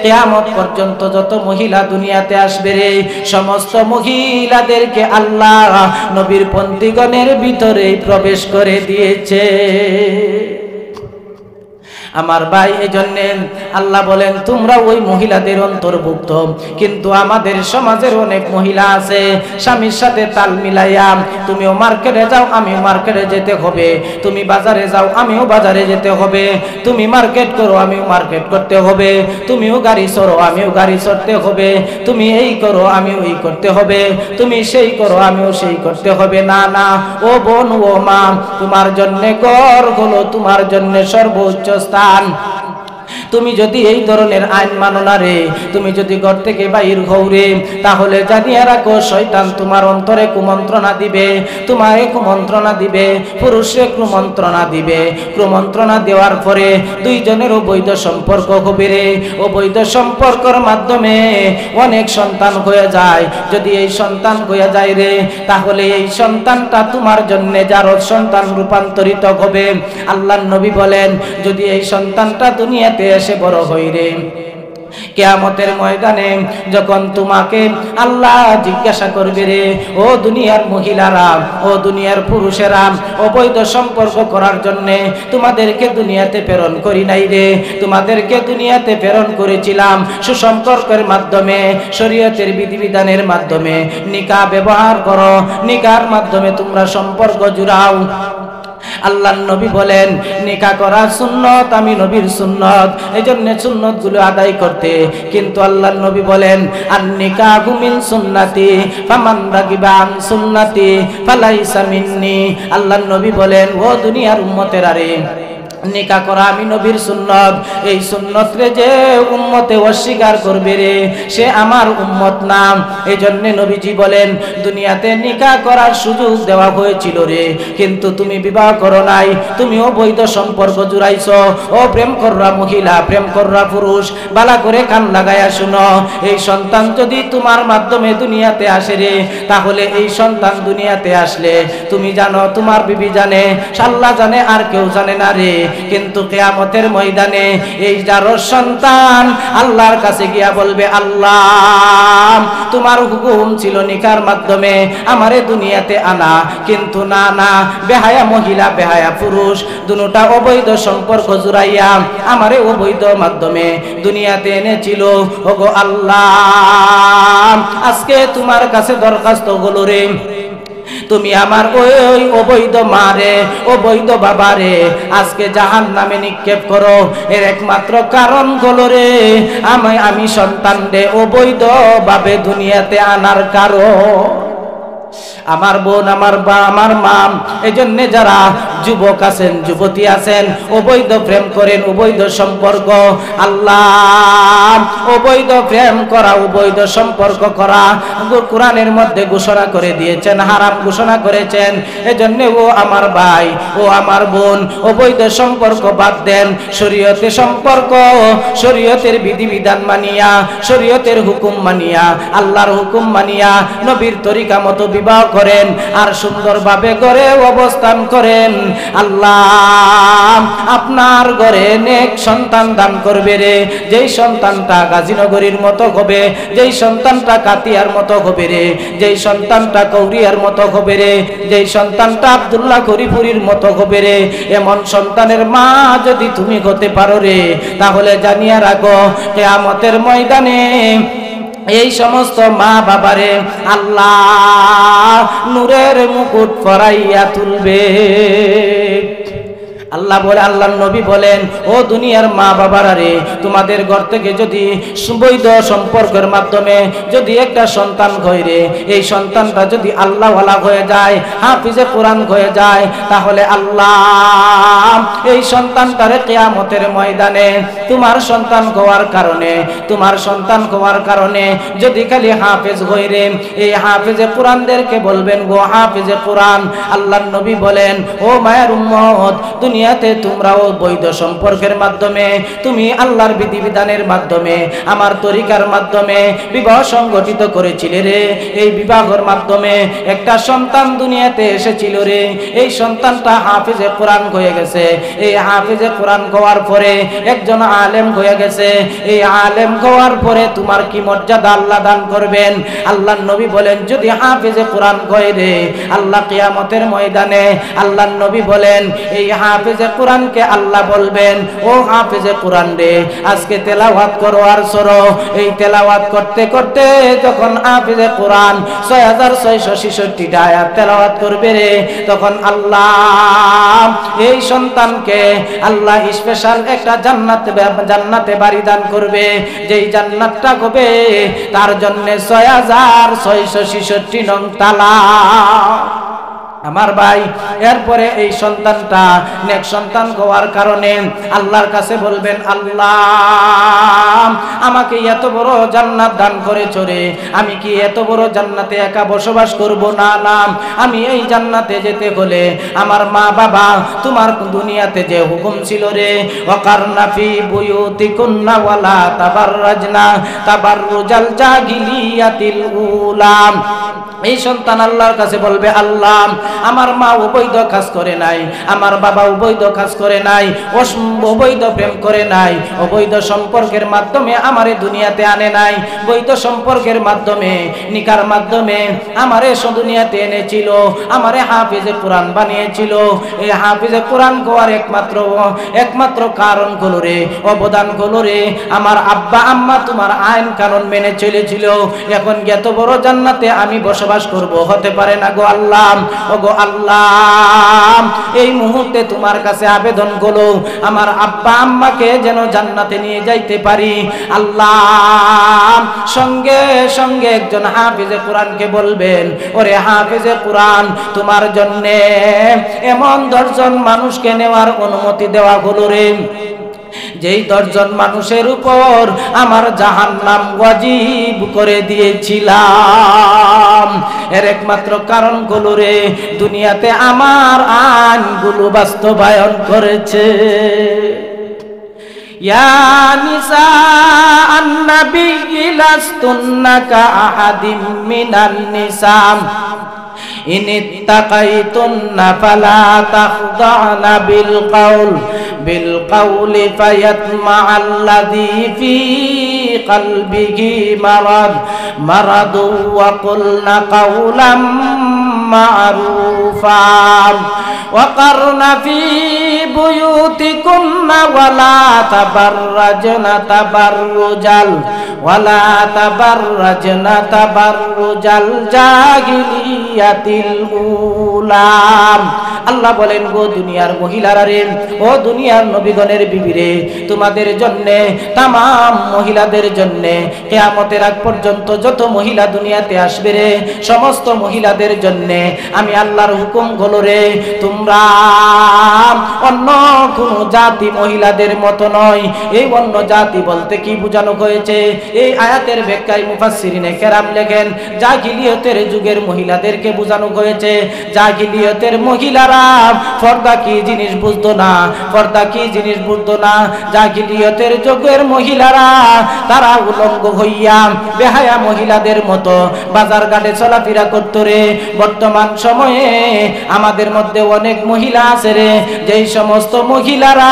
কিয়ামত পর্যন্ত যত মহিলা দুনিয়াতে আসবে রে, সমস্ত মহিলাদেরকে আল্লাহ নবীর পন্থীগণের ভিতরে প্রবেশ করে দিয়েছে। আমার ভাই, এজন্য আল্লাহ বলেন তোমরা ওই মহিলাদের অন্তর্ভুক্ত। কিন্তু আমাদের সমাজের অনেক মহিলা আছে, স্বামীর সাথে তাল মিলাইয়া, তুমিও মার্কেটে যাও আমিও মার্কেটে যেতে হবে, তুমি বাজারে যাও আমিও বাজারে যেতে হবে, তুমি মার্কেট করো আমিও মার্কেট করতে হবে, তুমিও গাড়ি চড়ো আমিও গাড়ি চড়তে হবে, তুমি এই করো আমিও এই করতে হবে, তুমি সেই করো আমিও সেই করতে হবে। না না, ও বোন ও মা, তোমার জন্য ঘর হলো তোমার জন্য সর্বোচ্চ স্থান। তুমি যদি এই ধরনের আইন মানো না রে, তুমি যদি ঘর থেকে বাইর হও রে, তাহলে জানিয়ে রাখো শয়তান তোমার অন্তরে কুমন্ত্রণা দিবে, তোমায় কুমন্ত্রণা দিবে, পুরুষে কুমন্ত্রণা দিবে। কুমন্ত্রণা দেওয়ার পরে দুইজনের অবৈধ সম্পর্ক হবে রে। অবৈধ সম্পর্কের মাধ্যমে অনেক সন্তান হয়ে যায়। যদি এই সন্তান হয়ে যায় রে, তাহলে এই সন্তানটা তোমার জন্য জারজ সন্তান রূপান্তরিত হবে। আল্লাহর নবী বলেন, যদি এই সন্তানটা দুনিয়াতে এসে বড় হই রে, কিয়ামতের ময়দানে যখন তোমাকে আল্লাহ জিজ্ঞাসা করবে রে, ও দুনিয়ার মহিলারা, ও দুনিয়ার পুরুষেরা, অবৈধ সম্পর্ক করার জন্য তোমাদেরকে দুনিয়াতে প্রেরণ করি নাই রে, তোমাদেরকে দুনিয়াতে প্রেরণ করেছিলাম সুসম্পর্কের মাধ্যমে, শরীয়তের বিধিবিধানের মাধ্যমে। নিকাহ ব্যবহার করো, নিকাহর মাধ্যমে তোমরা সম্পর্ক জুড়াও। আল্লাহর নবী বলেন, নিকাহ করা সুন্নত, আমি নবীর সুন্নত, এজন্য সুন্নত গুলো আদায় করতে। কিন্তু আল্লাহর নবী বলেন, আন নিকাহু মিন সুন্নতি ফামান রাগিবা আন সুন্নতি ফালাইসা মিন্নি। আল্লাহর নবী বলেন, ও দুনিয়ার উম্মতেরা রে, নিকাহ করা আমি নবীর সুন্নত, এই সুন্নত রে যে উম্মতে অস্বীকার করবে রে, সে আমার উম্মত না। এই জন্য নবীজি বলেন, দুনিয়াতে নিকাহ করার সুযোগ দেওয়া হয়েছিল রে, কিন্তু তুমি বিবাহ করো নাই, তুমি অবৈধ সম্পর্ক জুড়াইছো। ও প্রেম কররা মহিলা, প্রেম কররা পুরুষ, বালা করে কান লাগায়া শুনো, এই সন্তান যদি তোমার মাধ্যমে দুনিয়াতে আসে রে, তাহলে এই সন্তান দুনিয়াতে আসলে তুমি জানো, তোমার বিবি জানে, আল্লাহ জানে, আর কেউ জানে না রে। কিন্তু কিয়ামতের ময়দানে এই জারজ সন্তান আল্লাহর কাছে গিয়া বলবে, আল্লাহ তোমার হুকুম ছিল নিকার মাধ্যমে আমারে দুনিয়াতে আনা, কিন্তু না না, বেহায়া মহিলা বেহায়া পুরুষ দুটোটা অবৈধ সম্পর্ক জুড়াইয়া আমারে অবৈধ মাধ্যমে দুনিয়াতে এনেছিল। ওগো আল্লাহ, আজকে তোমার কাছে দরখাস্ত হলো রে, তুমি আমার ওই অবৈধ মারে, অবৈধ বাবারে আজকে জাহান্নামে নিক্ষেপ করো। এর একমাত্র কারণ হলো রে, আমি সন্তান রে অবৈধ ভাবে দুনিয়াতে আনার কারণ। আমার বোন, আমার বা, আমার মা, এজন্য যারা যুবক আছেন, যুবতী আছেন, অবৈধ প্রেম করেন, অবৈধ সম্পর্ক, আল্লাহ অবৈধ প্রেম করা, অবৈধ সম্পর্ক করা কোরআনের মধ্যে ঘোষণা করে দিয়েছেন, হারাম ঘোষণা করেছেন। এজন্য ও আমার ভাই, ও আমার বোন, অবৈধ সম্পর্ক বাদ দেন, শরীয়তে সম্পর্ক, শরীয়তের বিধিবিধান মানিয়া, শরীয়তের হুকুম মানিয়া, আল্লাহর হুকুম মানিয়া, নবীর তরিকা মতো বিবাহ করেন, আর সুন্দরভাবে ঘরে অবস্থান করেন। আল্লাহ আপনার ঘরে নেক সন্তান দান করবে রে, যেই সন্তানটা গাজীনগরীর মতো হবে, যেই সন্তানটা কাতিয়ার মতো হবে রে, যেই সন্তানটা কৌরিয়ার মতো হবে রে, যেই সন্তানটা আব্দুল্লাহ করিপুরির মতো হবে রে, এমন সন্তানের মা যদি তুমি হতে পারো রে, তাহলে জানিয়ে রাখো কিয়ামতের ময়দানে এই সমস্ত মা বাবারে আল্লাহ নূরের মুকুট পরাইয়া তুলবে। আল্লাহ বলে, আল্লাহর নবী বলেন, ও দুনিয়ার মা বাবারা রে, তোমাদের ঘর থেকে যদি বৈধ সম্পর্কের মাধ্যমে যদি একটা সন্তান হয় রে, এই সন্তানটা যদি আল্লাহওয়ালা হয়ে যায়, হাফিজে কোরআন হয়ে যায়, তাহলে আল্লাহ এই সন্তানটারে কিয়ামতের ময়দানে তোমার সন্তান হওয়ার কারণে, তোমার সন্তান হওয়ার কারণে যদি খালি হাফেজ হই রে, এই হাফিজে কোরআনদেরকে বলবেন, গো হাফিজে কোরআন, আল্লাহর নবী বলেন, ও মায়ের উম্মত, দুনিয়াতে তোমরাও বৈধ সম্পর্কের মাধ্যমে, তুমি আল্লাহর বিধিবিধানের মাধ্যমে, আমার তরিকার মাধ্যমে বিবাহ সংগঠিত করেছিলে রে, এই বিবাহের মাধ্যমে একটা সন্তান দুনিয়াতে এসেছিল রে, এই সন্তানটা হাফিজে কোরআন হয়ে গেছে, এই হাফিজে কোরআন হওয়ার পরে একজন আলেম হয়ে গেছে, এই আলেম হওয়ার পরে তোমার কি মর্যাদা আল্লাহ দান করবেন? আল্লাহর নবী বলেন, যদি হাফিজে কোরআন হয় রে, আল্লাহ কিয়ামতের ময়দানে আল্লাহর নবী বলেন, এই হাফিজে কোরআনকে আল্লাহ বলবেন, ও হাফিজে কোরআন রে, আজকে তেলাওয়াত করো আর সরো। এই তেলাওয়াত করতে করতে যখন হাফিজে কোরআন 6666টা আয়াত তেলাওয়াত করবে রে, তখন আল্লাহ এই সন্তানকে আল্লাহ স্পেশাল একটা জান্নাতে বাড়ি দান করবে, যেই জান্নাতটা হবে তার জন্য 6666 নং তালা। আমার ভাই, এরপরে এই সন্তানটা নেক সন্তান হওয়ার কারণে আল্লাহর কাছে বলবেন, আল্লাহ আমাকে এত বড় জান্নাত দান করেছো রে, আমি কি এত বড় জান্নাতে একা বসবাস করব? না না, আমি এই জান্নাতে যেতে হলে আমার মা বাবা তোমার দুনিয়াতে যে হুকুম ছিল রে, ওয়াকারনা ফি বুয়ুতিকুন্না ওয়ালা তাবাররাজনা তাবাররুজাল জাহিলিয়াতিল উলা, এই সন্তান আল্লাহর কাছে বলবে, আল্লাহ আমার মা অবৈধ কাজ করে নাই, আমার বাবা অবৈধ কাজ করে নাই, অবৈধ প্রেম করে নাই, অবৈধ সম্পর্কের মাধ্যমে আমারে দুনিয়াতে আনে নাই, বৈধ সম্পর্কের মাধ্যমে নিকার মাধ্যমে আমারে দুনিয়াতে এনেছিল, আমারে হাফিজে কোরআন বানিয়েছিল। এই হাফিজে কোরআন হওয়ার একমাত্র কারণ হলো রে, অবদান হলো রে, আমার আব্বা আম্মা তোমার আইন কানুন মেনে চলেছিল, এখন এত বড় জান্নাতে আমি বসবাস করব, হতে পারে না গো আল্লাহ। ও গো আল্লাহ, এই মুহূর্তে তোমার কাছে আবেদন করো, আমার আব্বা আম্মাকে যেন জান্নাতে নিয়ে যাইতে পারি। আল্লাহ সঙ্গে সঙ্গে একজন হাফিজে কোরআনকে বলবেন, ওরে হাফিজে কোরআন, তোমার জন্য এমন 10 জন মানুষকে নেওয়ার অনুমতি দেওয়া হলো রে, যেই 10 জন মানুষের উপর আমার জাহান্নাম ওয়াজিব করে দিয়েছিলাম। এর একমাত্র কারণ হলো রে, দুনিয়াতে আমার আইনগুলো বাস্তবায়ন করেছে। ইয়া নিসা আন-নবী লাস্তুন্না কাআহাদিম মিনান নিসা ইনিত্তাকাইতুন্না ফালা তাখদা'না বিল কাউলি ফায়াতমা'আল্লাযী ফী কলবিহি মারাদু ওয়া কুলনা কাওলাম মা'রুফা ওয়াকারনা ফী বুয়ুতিকুন্না ওয়ালা তাবাররাজনা তাবাররুজাল জাহিলিয়াতিল উলা। আল্লাহ বলেন, গো দুনিয়ার মহিলারা রে, ও দুনিয়ার নবীগণের বিবি রে, তোমাদের জন্য, তামাম মহিলাদের জন্য, কিয়ামতের আগ পর্যন্ত যত মহিলা দুনিয়াতে আসবে রে, সমস্ত মহিলাদের জন্য আমি আল্লাহর হুকুম হলো রে, তোমরা অন্য কোন জাতি মহিলাদের মতো নয়। এই অন্য জাতি বলতে কি বোঝানো হয়েছে? এই আয়াতের ব্যাখ্যায় মুফাসসিরিনে কেরাম লেখেন, জাহিলিয়তের যুগের মহিলাদেরকে বোঝানো হয়েছে। জাহিলিয়তের মহিলারা পর্দা কি জিনিস বুঝতো না, পর্দা কি জিনিস বুঝতো না। জাহিলিয়তের যুগের মহিলারা তারা উলঙ্গ হইয়া বেহায়া মহিলাদের মতো বাজার ঘাটে চলাফেরা করতো রে। বর্তমান সময়ে আমাদের মধ্যে অনেক মহিলা আছে রে, যেই সমস্ত মহিলারা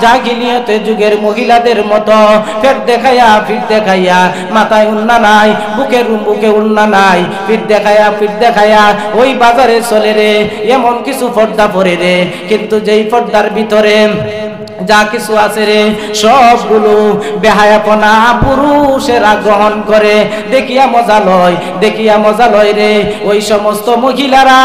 জাহিলিয়তের যুগের মহিলাদের মতো পেট দেখাইয়া ফিট দেখাইয়া, মাথায় উন্না নাই, বুকে উন্না নাই, ফিট দেখাইয়া ওই বাজারে চলে রে, এমন কিছু পর্দা পরে রে, কিন্তু যেই পর্দার ভিতরে যা কিছু আছে রে সবগুলো বেহায়াপনা পুরুষেরা গ্রহণ করে। দেখিয়া মজা লয় রে ওই সমস্ত মহিলারা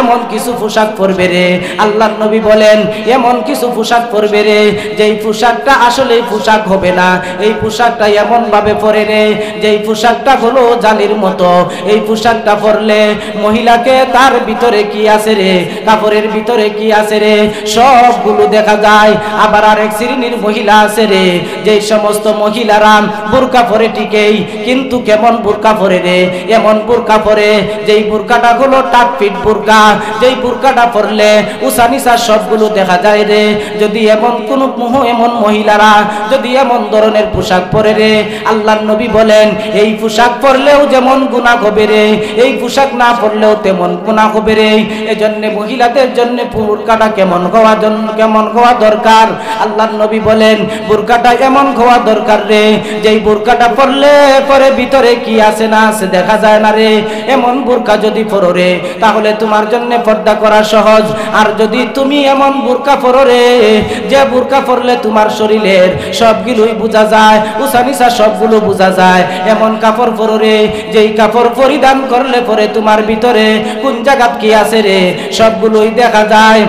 এমন কিছু পোশাক পরবে রে, আল্লাহর নবী বলেন এমন কিছু পোশাক পরবে রে যেই পোশাকটা আসলে পোশাক হবে না। এই পোশাকটা এমন ভাবে পরে রে যেই পোশাকটা হলো জালির মতো। এই পোশাকটা পরলে মহিলাকে তার ভিতরে কি আছে রে, কাপড়ের ভিতরে কি আছে রে সবগুলো দেখা যায়। আবার আরেক শ্রেণীর মহিলা আছে রে যেই সমস্ত মহিলারা বোরকা পরে ঠিকই, কিন্তু কেমন বোরকা পরে রে, এমন বোরকা পরে যেই বোরকাটা হলো টাকফিট বোরকা, যেই বোরকাটা পরলে উসানিসা সবগুলো দেখা যায় রে। যদি এমন মহিলারা যদি এমন ধরনের পোশাক পরে রে, আল্লাহর নবী বলেন এই পোশাক পরলেও যেমন গুনাহ হবে রে, এই পোশাক না পরলেও তেমন গুনাহ হবে রে। এজন্য মহিলাদের জন্য বোরকাটা কেমন হওয়া দরকার। আল্লাহর নবী বলেন বোরকাটা এমন হওয়া দরকার রে যেই বোরকাটা পরলে পরে ভিতরে কি আছে না আছে দেখা যায় না রে। এমন বোরকা যদি পরো রে তাহলে তোমার জন্য পর্দা করা সহজ। আর যদি তুমি এমন বোরকা পরো রে যে বোরকা পরলে তোমার শরীরের সবগুলোই বোঝা যায়, উসানিসা সবগুলো বোঝা যায়, এমন কাপড় পরো রে যেই কাপড় পরিধান করলে পরে তোমার ভিতরে কোন জায়গা কি আছে রে সবগুলোই দেখা যায়।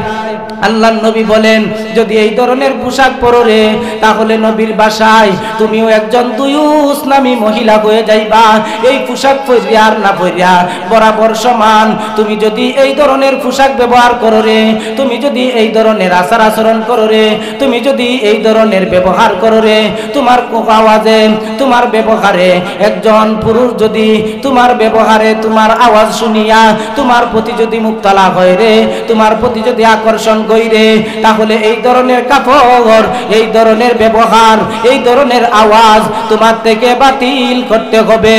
আল্লাহর নবী বলেন যদি এই ধরনের পোশাক পরো রে তাহলে নবীর বাসায় তুমিও একজন দুয়ুস নামী মহিলা হয়ে যাইবা। এই পোশাক পরিয়া আর না পরিয়া বরাবর সমান। তুমি যদি এই ধরনের পোশাক ব্যবহার করো রে, তুমি যদি এই ধরনের আচার আচরণ করো রে, তুমি যদি এই ধরনের ব্যবহার করো রে, তোমার আওয়াজে তোমার ব্যবহারে একজন পুরুষ যদি তোমার ব্যবহারে তোমার আওয়াজ শুনিয়া তোমার প্রতি যদি মুক্তালা হয় রে, তোমার প্রতি যদি আকর্ষণ কইরে, তাহলে এই ধরনের কাপড়, এই ধরনের ব্যবহার, এই ধরনের আওয়াজ তোমার থেকে বাতিল করতে হবে।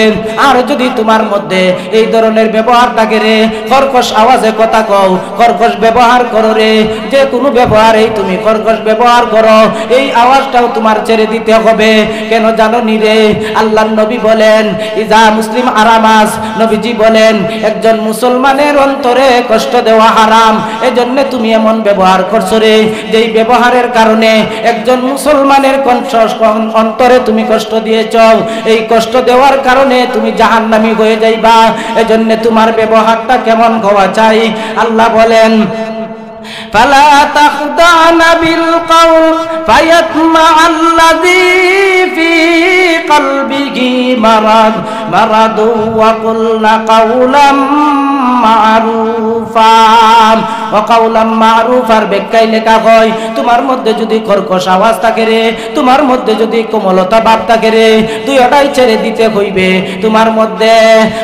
আর যদি তোমার মধ্যে এই ধরনের ব্যবহার থাকে রে, কর্কশ আওয়াজে কথা কও, কর্কশ ব্যবহার করো রে, যে কোনো ব্যবহারেই তুমি কর্কশ ব্যবহার করো, এই আওয়াজটাও তোমার ছেড়ে দিতে হবে। কেন জানো নি রে, আল্লাহর নবী বলেন ইজা মুসলিম আরামাস, নবীজি বলেন একজন মুসলমানের অন্তরে কষ্ট দেওয়া হারাম। এজন্য তুমি এমন ব্যবহার করছো রে যেই ব্যবহারের কারণে একজন মুসলমানের অন্তরে তুমি কষ্ট দিয়েছ। এই কষ্ট দেওয়ার কারণে তুমি জাহান্নামী হয়ে যাইবা। এজন্য তোমার ব্যবহারটা কেমন হওয়া চাই। আল্লাহ বলেন ফালা তাখদানা বিল কওল ফায়াতমাআল্লাযী ফি কলবিহি মারাদ ওয়া কুলনা কাওলাম মারুফা। ওয়াকাউলাম মারুফার ব্যাখ্যায় লেখা হয় তোমার মধ্যে যদি কর্কশ আওয়াজ থাকে রে, তোমার মধ্যে যদি কোমলতা ভাব থাকে রে, দুইটাই ছেড়ে দিতে হইবে। তোমার মধ্যে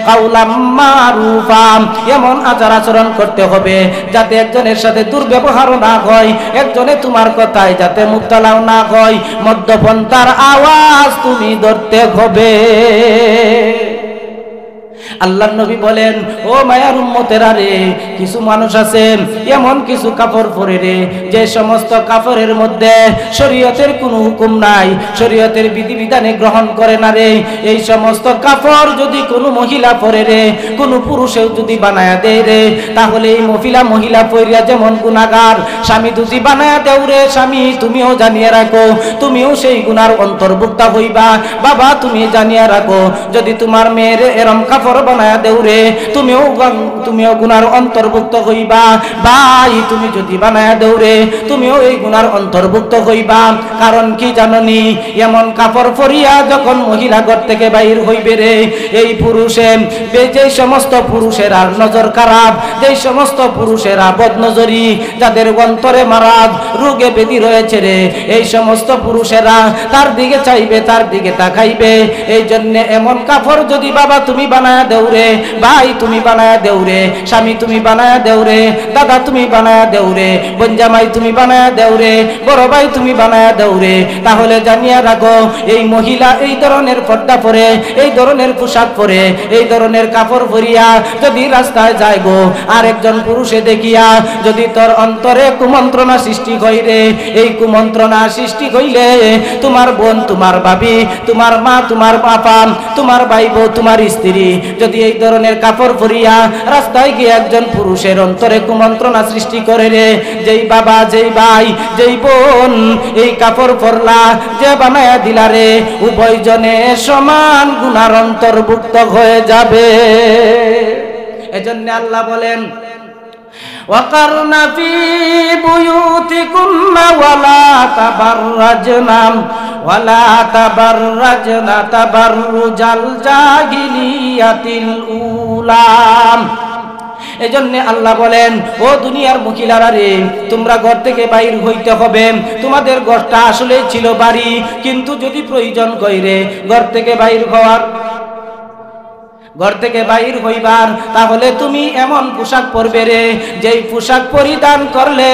কাউলাম মারুফা এমন আচার আচরণ করতে হবে যাতে একজনের সাথে দুর্ব্যবহারও না হয়, একজনে তোমার কথায় যাতে মুক্তালাও না হয়। মধ্যপন্থার আওয়াজ তুমি ধরতে হবে। আল্লাহর নবী বলেন ও মায়ার উম্মতেরা রে, কিছু মানুষ আছে এমন কিছু কাপড় পরে রে যে সমস্ত কাপড়ের মধ্যে শরীয়তের কোনো হুকুম নাই, শরীয়তের বিধিবিধানে গ্রহণ করে না রে। এই সমস্ত কাপড় যদি কোনো মহিলা পরে রে, কোনো পুরুষেও যদি বানায়া দেয় রে, তাহলে এই মহিলা পরিয়া যেমন গুনাহগার, স্বামী যদি বানায়া দেও রে, স্বামী তুমিও জানিয়ে রাখো তুমিও সেই গুনার অন্তর্ভুক্ত হইবা। বাবা তুমি জানিয়ে রাখো যদি তোমার মেয়ের এরম কাপড় বানায়া দেও রে, তুমিও গুনার অন্তর্ভুক্ত হইবা। ভাই তুমি যদি বানায়া দেও রে, তুমিও এই গুনার অন্তর্ভুক্ত হইবা। কারণ কি জাননি, এমন কাপড় পরিয়া যখন মহিলা ঘর থেকে বাইর হইবে রে, এই পুরুষে যে সমস্ত পুরুষের আর নজর খারাপ, যে সমস্ত পুরুষেরা বদনজরি, যাদের অন্তরে মারাদ রোগে ব্যাধি রয়েছে রে, এই সমস্ত পুরুষেরা তার দিকে চাইবে, তার দিকে তাকাইবে। এই জন্য এমন কাপড় যদি বাবা তুমি বানায়া দেও রে, ভাই তুমি বানায়া দেও রে, স্বামী তুমি বানায়া দেও রে, দাদা তুমি বানায়া দেও রে, বঞ্জামাই তুমি বানায়া দেও রে, বড় ভাই তুমি বানায়া দেও রে, তাহলে জানিয়া রাখো এই মহিলা এই ধরনের পর্দা পরে, এই ধরনের পোশাক পরে, এই ধরনের কাপড় পরিয়া যদি রাস্তায় যায় গো, আর একজন পুরুষে দেখিয়া যদি তোর অন্তরে কুমন্ত্রণা সৃষ্টি হয় রে, এই কুমন্ত্রণা সৃষ্টি হইলে তোমার বোন, তোমার ভাবি, তোমার মা, তোমার বাবা, তোমার ভাই বউ, তোমার স্ত্রী যদি যদি এই ধরনের কাপড় পরিয়া রাস্তায় গিয়ে একজন পুরুষের অন্তরে কুমন্ত্রণা সৃষ্টি করে রে, যেই বাবা, যেই ভাই, যেই বোন এই কাপড় পরলা, যে বানায়া দিলা রে, উভয়জনে সমান গুনার অন্তর্ভুক্ত হয়ে যাবে। এজন্য আল্লাহ বলেন ওয়াকারনা ফি বুয়ুতিকুন্না ওয়ালা তাবাররাজনা তাবাররুজাল জাহিলিয়াতিল উলাম। এজন্য আল্লাহ বলেন ও দুনিয়ার মহিলারা রে, তোমরা ঘর থেকে বাইর হইতে হবে। তোমাদের ঘরটা আসলে ছিল বাড়ি, কিন্তু যদি প্রয়োজন কইরে ঘর থেকে বাইর হইবার, তাহলে তুমি এমন পোশাক পরবে রে, যেই পোশাক পরিধান করলে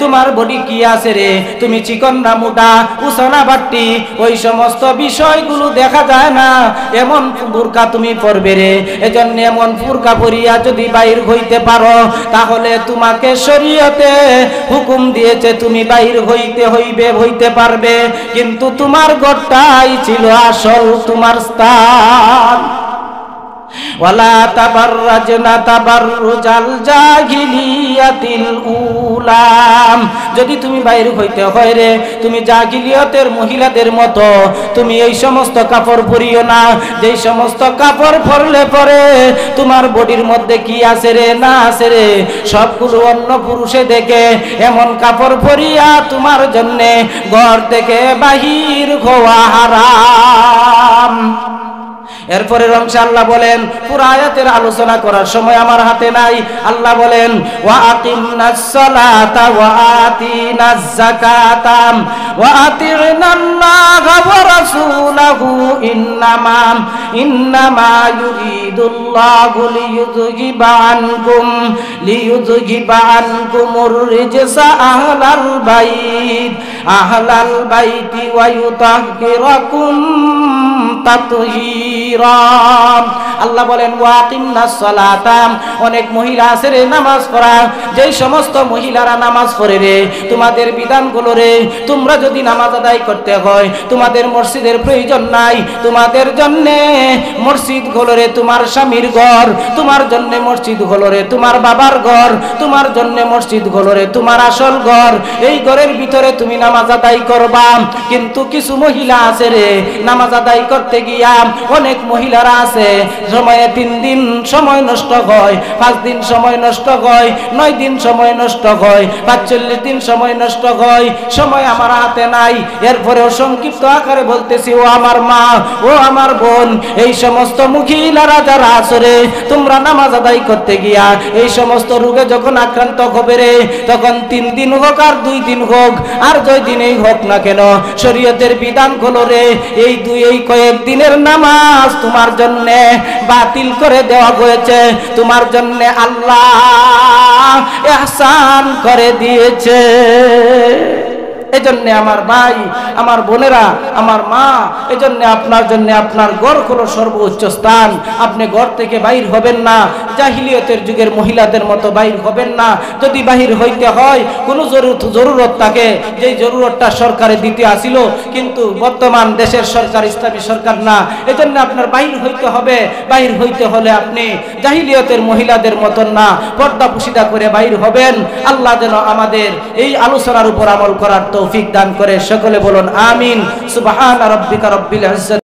তোমার বডি কি আছে রে, তুমি চিকন না মোটা, উঁচা না বাট্টি, ওই সমস্ত বিষয়গুলো দেখা যায় না, এমন বুরকা তুমি পরবে রে। এজন্য এমন বুরকা পরিয়া যদি বাইর হইতে পারো, তাহলে তোমাকে শরীয়তে হুকুম দিয়েছে তুমি বাইর হইতে পারবে, কিন্তু তোমার ঘরটাই ছিল আসল তোমার স্থান। ওয়ালা তাবাররাজনা তাবাররুজাল জাহিলিয়াতিল উলাম। যদি তুমি বাইরে হইতে হয় রে, তুমি জাহিলিয়াতের মহিলাদের মতো তুমি এই সমস্ত কাপড় পরিও না, যেই সমস্ত কাপড় পরলে পরে তোমার বডির মধ্যে কি আছে রে, না আছে রে, সবগুলো অন্য পুরুষে দেখে এমন কাপড় পরিয়া তোমার জন্যে ঘর থেকে বাহির হওয়া হারাম। এরপরে আল্লাহ বলেন, পুরো আয়াতের আলোচনা করার সময় আমার হাতে নাই। আল্লাহ বলেন ওয়া আকিমনাস সালাতা ওয়া আতিনাজ যাকাতা ওয়া আতিনাল্লাহা ওয়া রাসূলাহু ইন্নামা ইউরিদুল্লাহু লিয়ুযহিবা আনকুমুর রিজসা আহলাল বাইতি ওয়া ইউতাহহিরাকুম তাতহীরা। আল্লাহ বলেন ওয়াকিমনাস সালাতা, অনেক মহিলা আছে রে নামাজ পড়া, যেই সমস্ত মহিলারা নামাজ পড়ে রে, তোমাদের বিধানগুলো রে, তোমরা যদি নামাজ আদায় করতে হয় তোমাদের মসজিদের প্রয়োজন নাই, তোমাদের জন্য মসজিদ হলো রে তোমার স্বামীর ঘর, তোমার জন্য মসজিদ হলো রে তোমার বাবার ঘর, তোমার জন্য মসজিদ হলো রে তোমার আসল ঘর। এই ঘরের ভিতরে তুমি নামাজ আদায় করবা। কিন্তু কিছু মহিলা আছে রে, নামাজ আদায় করতে গিয়া অনেক মহিলারা আছে সময়ে 3 দিন সময় নষ্ট হয়, 5 দিন সময় নষ্ট হয়, 9 দিন সময় নষ্ট হয়, 45 দিন সময় নষ্ট হয়, সময় আমার হাতে নাই। এরপরেও সংক্ষিপ্ত আকারে বলতেছি, ও আমার মা, ও আমার বোন, এই সমস্ত মহিলারা যারা আছে রে, তোমরা নামাজ আদায় করতে গিয়া এই সমস্ত রোগে যখন আক্রান্ত হবে রে, তখন 3 দিন হোক আর 2 দিন হোক আর 2 দিনেই হোক না কেন, শরীয়তের বিধান হলো রে এই কয়েক দিনের নামাজ তোমার জন্য বাতিল করে দেওয়া হয়েছে, তোমার জন্য আল্লাহ ইহসান করে দিয়েছে। এজন্য আমার ভাই, আমার বোনেরা, আমার মা, এজন্য আপনার জন্য আপনার ঘর হলো সর্বোচ্চ স্থান। আপনি ঘর থেকে বাইর হবেন না, জাহিলিয়তের যুগের মহিলাদের মতো বাইর হবেন না। যদি বাহির হইতে হয় কোনো জরুরত থাকে, যেই জরুরতটা সরকারে দিতে আসিল, কিন্তু বর্তমান দেশের সরকার ইসলামী সরকার না, এজন্য আপনার বাহির হইতে হবে। বাহির হইতে হলে আপনি জাহিলিয়তের মহিলাদের মতন না, পর্দা পুশিদা করে বাহির হবেন। আল্লাহ যেন আমাদের এই আলোচনার উপর আমল করার তৌফিক দান করে। সকলে বলুন আমিন। সুবহান রাব্বিকা রাব্বিল ইজ্জাতি